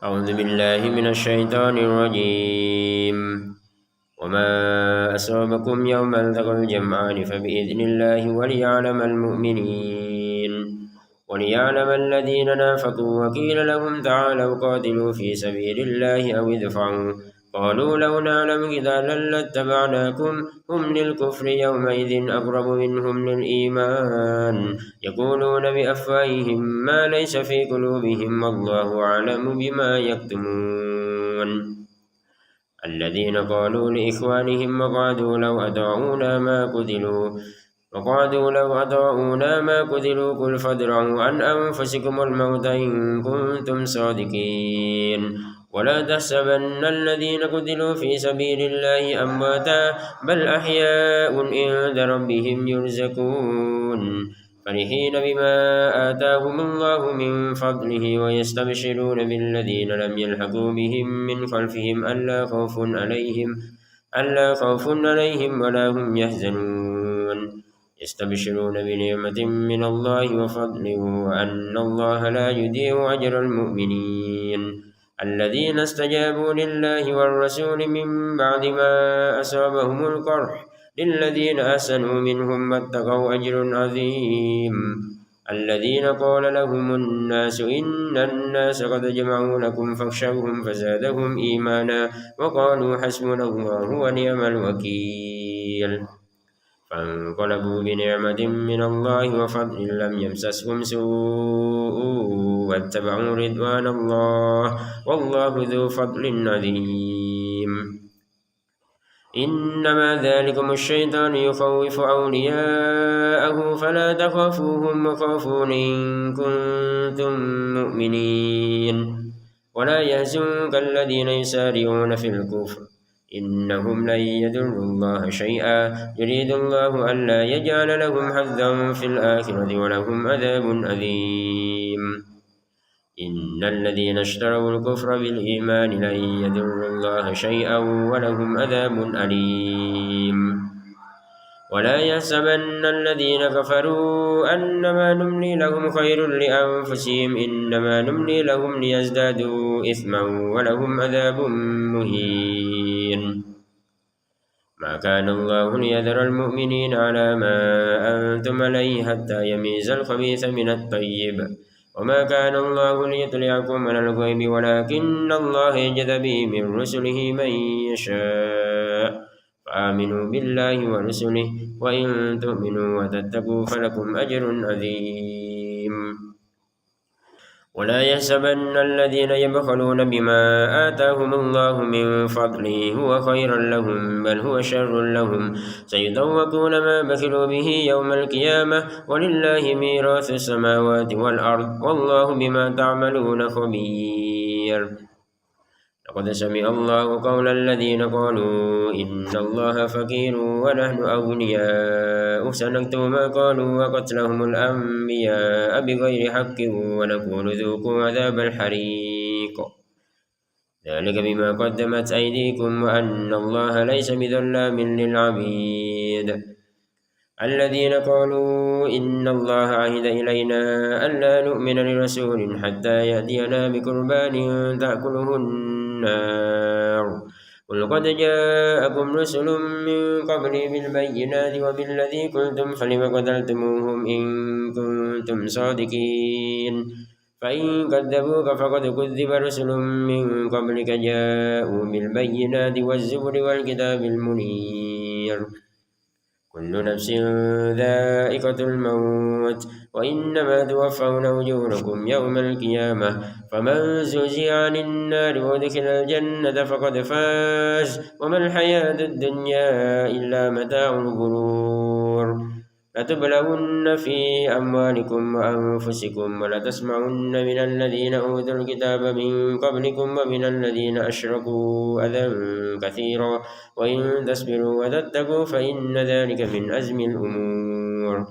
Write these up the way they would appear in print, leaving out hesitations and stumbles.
أعوذ بالله من الشيطان الرجيم. وما أصابكم يوم التقى الجمعان فبإذن الله وليعلم الذين نافقوا وقيل لهم تعالوا قاتلوا في سبيل الله أو ادفعوا قالوا لو نعلم قتالا لاتبعناكم هم للكفر يومئذ أقرب منهم للإيمان يقولون بأفواههم ما ليس في قلوبهم والله أعلم بما يكتمون. الذين قالوا لإخوانهم وقعدوا لو أطاعونا ما قتلوا قل فادرعوا عن أنفسكم الموت إن كنتم صادقين ولا تحسبن الذين قتلوا في سبيل الله أمواتا بل أحياء عند ربهم يرزقون فرحين بما آتاهم الله من فضله ويستبشرون بالذين لم يلحقوا بهم من خلفهم ألا خوف عليهم ولا هم يحزنون يستبشرون بنعمة من الله وفضل وأن الله لا يضيع أجر المؤمنين الذين استجابوا لله والرسول من بعد ما أصابهم القرح للذين أحسنوا منهم واتقوا أجر عظيم. الذين قال لهم الناس إن الناس قد جمعوا لكم فاخشوهم فزادهم إيمانا وقالوا حسبنا الله ونعم الوكيل فانقلبوا بنعمة من الله وفضل لم يمسسهم سوء واتبعوا رضوان الله والله ذو فضل عظيم. إنما ذلكم الشيطان يخوف أولياءه فلا تخافوهم وخافون إن كنتم مؤمنين ولا يحزنك الذين يسارعون في الكفر إنهم لن يضروا الله شيئا يريد الله ألا يجعل لهم حظا في الآخرة ولهم عذاب أليم. إن الذين اشتروا الكفر بالإيمان لن يضروا الله شيئا ولهم عذاب أليم. ولا يحسبن الذين كفروا أنما نملي لهم خير لأنفسهم إنما نملي لهم ليزدادوا إثما ولهم عذاب مهين. ما كان الله ليذر المؤمنين على ما أنتم عليه حتى يميز الخبيث من الطيب وما كان الله ليطلعكم على الغيب ولكن الله يجتبي من رسله من يشاء فآمنوا بالله ورسله وإن تؤمنوا وتتقوا فلكم أجر عظيم. ولا يحسبن الذين يبخلون بما آتاهم الله من فضله هو خيرا لهم بل هو شر لهم سيطوقون ما بخلوا به يوم القيامة ولله ميراث السماوات والأرض والله بما تعملون خبير. لقد سمع الله قول الذين قالوا إن الله فقير ونحن أغنياء سنكتب ما قالوا وقتلهم الأنبياء بغير حق ونقول ذوقوا عذاب الحريق ذلك بما قدمت أيديكم وأن الله ليس بظلام للعبيد. الذين قالوا إن الله عهد إلينا ألا نؤمن لرسول حتى يأتينا بقربان تأكله النار قل قد جاءكم رسل من قبلي بالبينات وبالذي قلتم فلم قتلتموهم إن كنتم صادقين فإن كذبوك فقد كذب رسل من قبلك جاءوا بالبينات والزبر والكتاب المنير كل نفس ذائقة الموت وإنما توفون أجوركم يوم القيامة فمن زحزح عن النار وادخل الجنة فقد فاز وما الحياة الدنيا إلا متاع الغرور. لتبلون في أموالكم وأنفسكم ولتسمعن من الذين أوتوا الكتاب من قبلكم ومن الذين أشركوا أذى كثيرا وإن تصبروا وتتقوا فإن ذلك من أزم الأمور.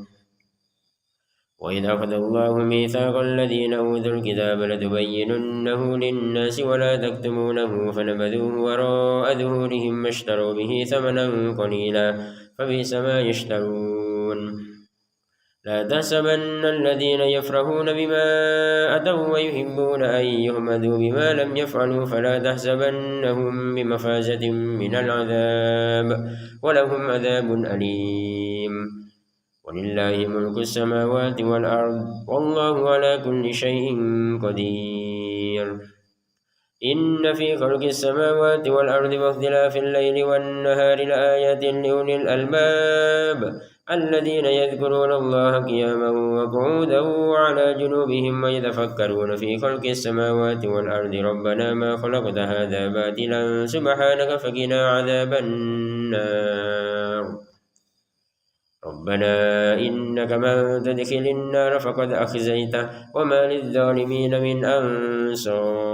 وإذ أخذ الله ميثاق الذين أوتوا الكتاب لتبيننه للناس ولا تكتمونه فنبذوه وراء ظهورهم واشتروا به ثمنا قليلا فبئس ما يشترون. لا تحسبن الذين يفرحون بما أتوا ويحبون أن يحمدوا بما لم يفعلوا فلا تحسبنهم بمفازة من العذاب ولهم عذاب أليم ولله ملك السماوات والأرض والله على كل شيء قدير إن في خلق السماوات والأرض واختلاف الليل والنهار لآيات لأولي الألباب الذين يذكرون الله قياما وقعودا وعلى جنوبهم ويتفكرون في خلق السماوات والأرض ربنا ما خلقت هذا باطلا سبحانك فقنا عذاب النار ربنا إنك من تدخل النار فقد أخزيته وما للظالمين من أنصار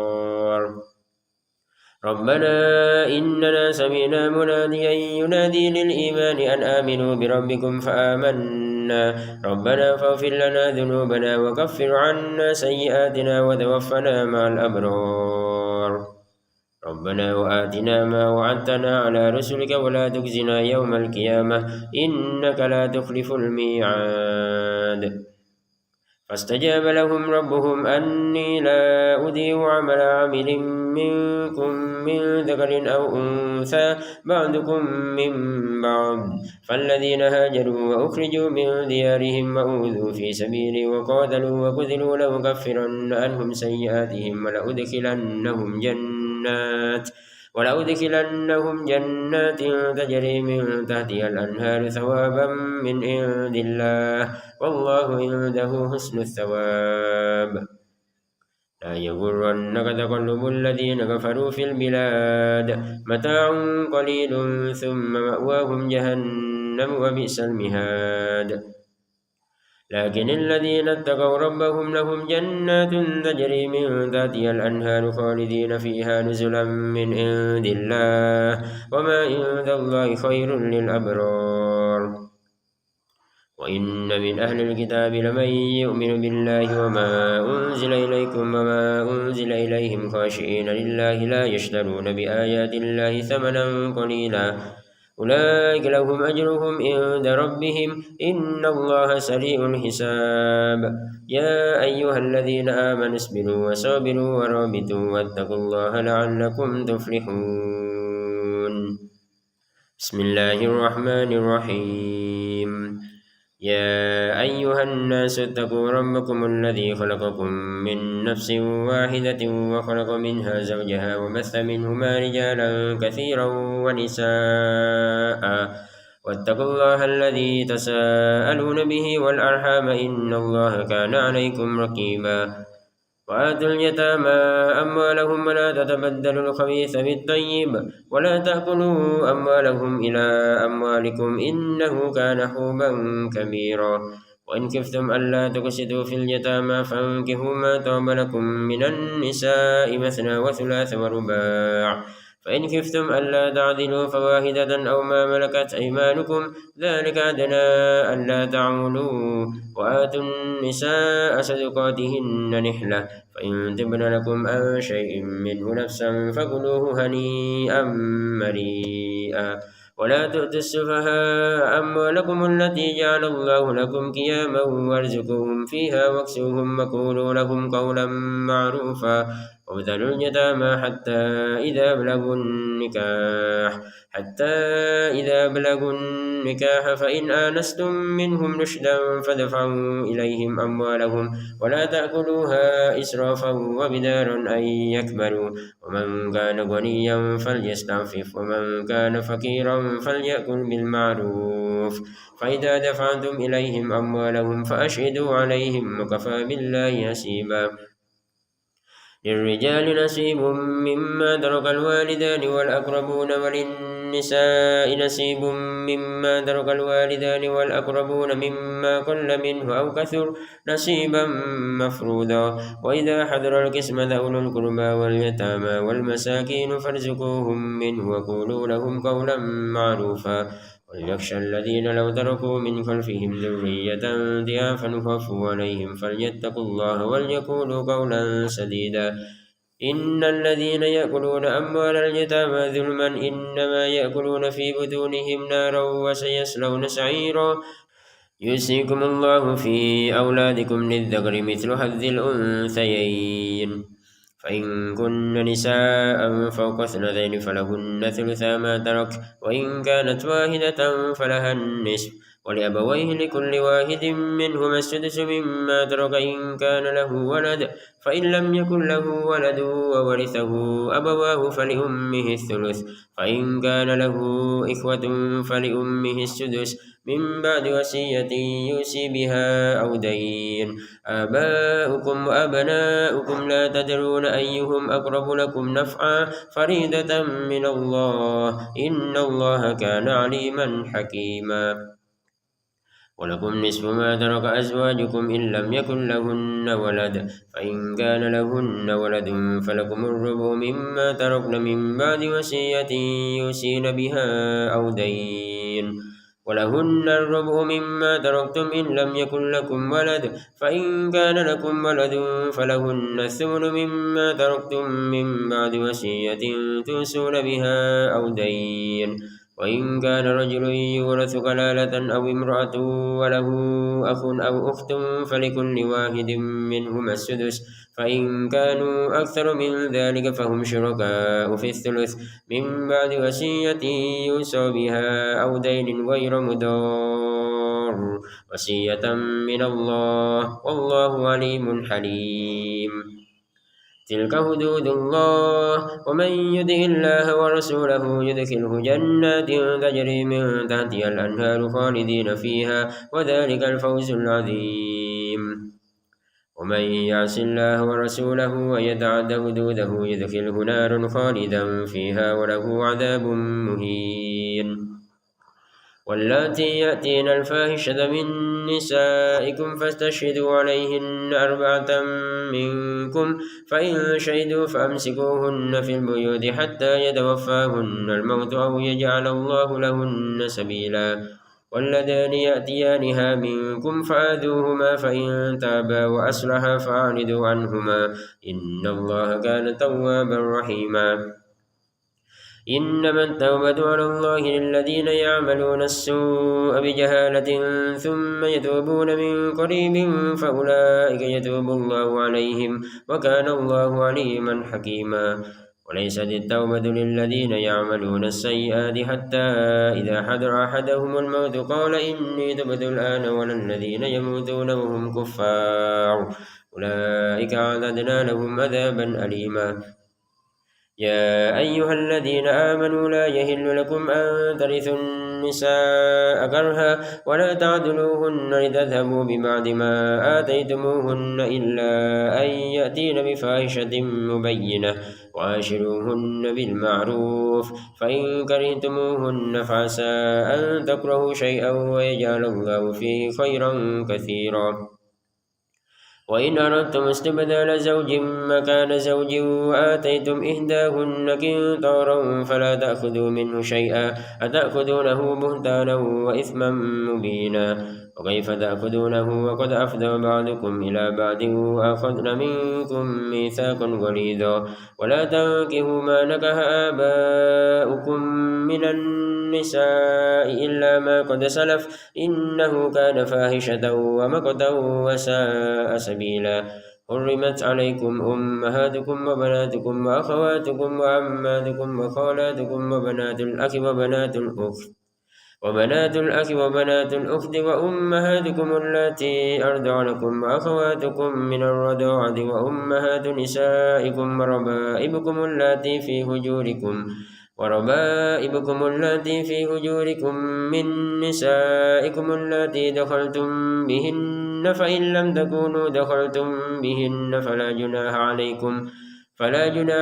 ربنا إننا سمعنا مناديا ينادي للإيمان أن آمنوا بربكم فآمنا ربنا فاغفر لنا ذنوبنا وكفر عنا سيئاتنا وتوفنا مع الأبرار ربنا وآتنا ما وعدتنا على رسلك ولا تخزنا يوم القيامة إنك لا تخلف الميعاد فاستجاب لهم ربهم أني لا أضيع عمل عامل منكم من ذكر أو أنثى بعضكم من بعض فالذين هاجروا وأخرجوا من ديارهم وأوذوا في سبيلي وقاتلوا وقتلوا لأكفرن عنهم سيئاتهم ولأدخلنهم جنات تجري من تحتها الأنهار ثوابا من عند الله والله عنده حسن الثواب لا يغرنك تقلب الذين كفروا في البلاد متاع قليل ثم مأواهم جهنم وبئس المهاد لكن الذين اتقوا ربهم لهم جنات تجري من تحتها الأنهار خالدين فيها نزلا من عند الله وما عند الله خير للأبرار وإن من أهل الكتاب لمن يؤمن بالله وما أنزل إليكم وما أنزل إليهم خاشعين لله لا يشترون بآيات الله ثمنا قليلا أولئك لهم أجرهم عند ربهم إن الله سريع الحساب يا أيها الذين آمنوا اصبروا وصابروا ورابطوا واتقوا الله لعلكم تفلحون بسم الله الرحمن الرحيم يا أيها الناس اتقوا ربكم الذي خلقكم من نفس واحدة وخلق منها زوجها وبث منهما رجالا كثيرا ونساء واتقوا الله الذي تساءلون به والأرحام إن الله كان عليكم رقيبا وآتوا اليتامى أموالهم ولا تتبدلوا الخبيث بالطيب ولا تأكلوا أموالهم إلى أموالكم إنه كان حوبا كبيرا وإن خفتم ألا تقسطوا في اليتامى فانكحوا ما طاب لكم من النساء مثنى وثلاث ورباع فإن خفتم ألا تعدلوا فواحدة أو ما ملكت أيمانكم ذلك أدنى ألا تعولوا وآتوا النساء صدقاتهن نحلة فإن تبن لكم عن شيء منه نفسا فكلوه هنيئا مريئا ولا تؤتوا السفهاء أموالكم التي جعل الله لكم قياما وارزقوهم فيها واكسوهم وقولوا لهم قولا معروفا وابتلوا اليتامى حتى إذا بلغوا النكاح فإن آنستم منهم رشدا فادفعوا إليهم أموالهم ولا تأكلوها إسرافا وبدارا أن يكبروا ومن كان غنيا فليستعفف ومن كان فقيرا فليأكل بالمعروف فإذا دفعتم إليهم أموالهم فأشهدوا عليهم وكفى بالله حسيبا للرجال نصيب مما ترك الوالدان والأقربون وللنساء نصيب مما ترك الوالدان والأقربون مما قل منه أو كثر نصيبا مفروضا وإذا حضر القسمة أولو القربى واليتامى والمساكين فارزقوهم منه وقولوا لهم قولا معروفا وليخشى الذين لو تركوا من خلفهم ذرية ضعافا خافوا عليهم فليتقوا الله وليقولوا قولا سديدا إن الذين يأكلون أموال اليتامى ظلما إنما يأكلون في بطونهم نارا وسيصلون سعيرا يوصيكم الله في أولادكم للذكر مثل حظ الأنثيين فإن كن نساء فوق اثنتين فلهن ثلثا ما ترك وإن كانت واحدة فلها النصف ولأبويه لكل واحد منهما السدس مما ترك إن كان له ولد فإن لم يكن له ولد وورثه أبواه فلأمه الثلث فإن كان له إخوة فلأمه السدس من بعد وصية يوصي بها أو دين آباؤكم وأبناؤكم لا تدرون أيهم أقرب لكم نفعا فريدة من الله إن الله كان عليما حكيما ولكم نصف ما ترك أزواجكم إن لم يكن لهن ولد فإن كان لهن ولد فلكم الربع مما تركن من بعد وصية يوصين بها أو دين ولهن الربع مما تركتم إن لم يكن لكم ولد فإن كان لكم ولد فلهن الثمن مما تركتم من بعد وصية توصون بها أو دين وإن كان رجل يورث كلالة أو امرأة وله أخ أو أخت فلكل واحد منهما السدس فإن كانوا أكثر من ذلك فهم شركاء في الثلث من بعد وصية يوصى بها أو دين غير مضار وصية من الله والله عليم حليم تلك حدود الله ومن يطع الله ورسوله يدخله جنات تجري من تحتها الأنهار خالدين فيها وذلك الفوز العظيم ومن يعص الله ورسوله ويتعد حدوده يدخله نار خالدا فيها وله عذاب مهين واللاتي يأتين الفاحشة من نسائكم فاستشهدوا عليهن 4 منكم فإن شهدوا فأمسكوهن في البيوت حتى يتوفاهن الموت أو يجعل الله لهن سبيلا واللذان يأتيانها منكم فآذوهما فإن تابا وأصلحا فأعرضوا عنهما إن الله كان توابا رحيما إنما التوبة على الله للذين يعملون السوء بجهالة ثم يتوبون من قريب فأولئك يتوب الله عليهم وكان الله عليما حكيما وليست التوبة للذين يعملون السيئات حتى إذا حضر أحدهم الموت قال إني تبت الآن ولا الذين يموتون وهم كفار أولئك أعتدنا لهم عذابا أليما يا أيها الذين آمنوا لا يحل لكم أن ترثوا النساء كرها ولا تعدلوهن لتذهبوا ببعض ما آتيتموهن إلا أن يأتين بفاحشة مبينة وعاشروهن بالمعروف فإن كرهتموهن فعسى أن تكرهوا شيئا ويجعل الله فيه خيرا كثيرا وإن أردتم استبدال زوج مكان زوج وآتيتم إحداهن قنطارا فلا تأخذوا منه شيئا أتأخذونه بهتانا وإثما مبينا وكيف تأخذونه وقد أفضى بعضكم إلى بعض وأخذن منكم ميثاقا غليظا ولا تنكحوا ما نكح آباؤكم من النساء إلا ما قد سلف إنه كان فاحشة ومقتا وساء سبيلا حرمت عليكم أمهاتكم وبناتكم وأخواتكم وعماتكم وخالاتكم وبنات الأخ وبنات الأخت وأمهاتكم اللاتي أرضعنكم وأخواتكم من الرضاعة وأمهات نسائكم وربائبكم اللاتي في هجوركم من نسائكم اللاتي دخلتم بهن فإن لم تكونوا دخلتم بهن فلا جناح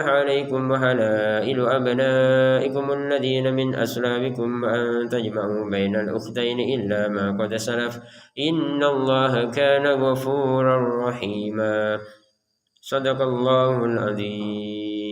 عليكم وحلائل أبنائكم الذين من أصلابكم وأن تجمعوا بين الأختين إلا ما قد سلف إن الله كان غفورا رحيما صدق الله العظيم.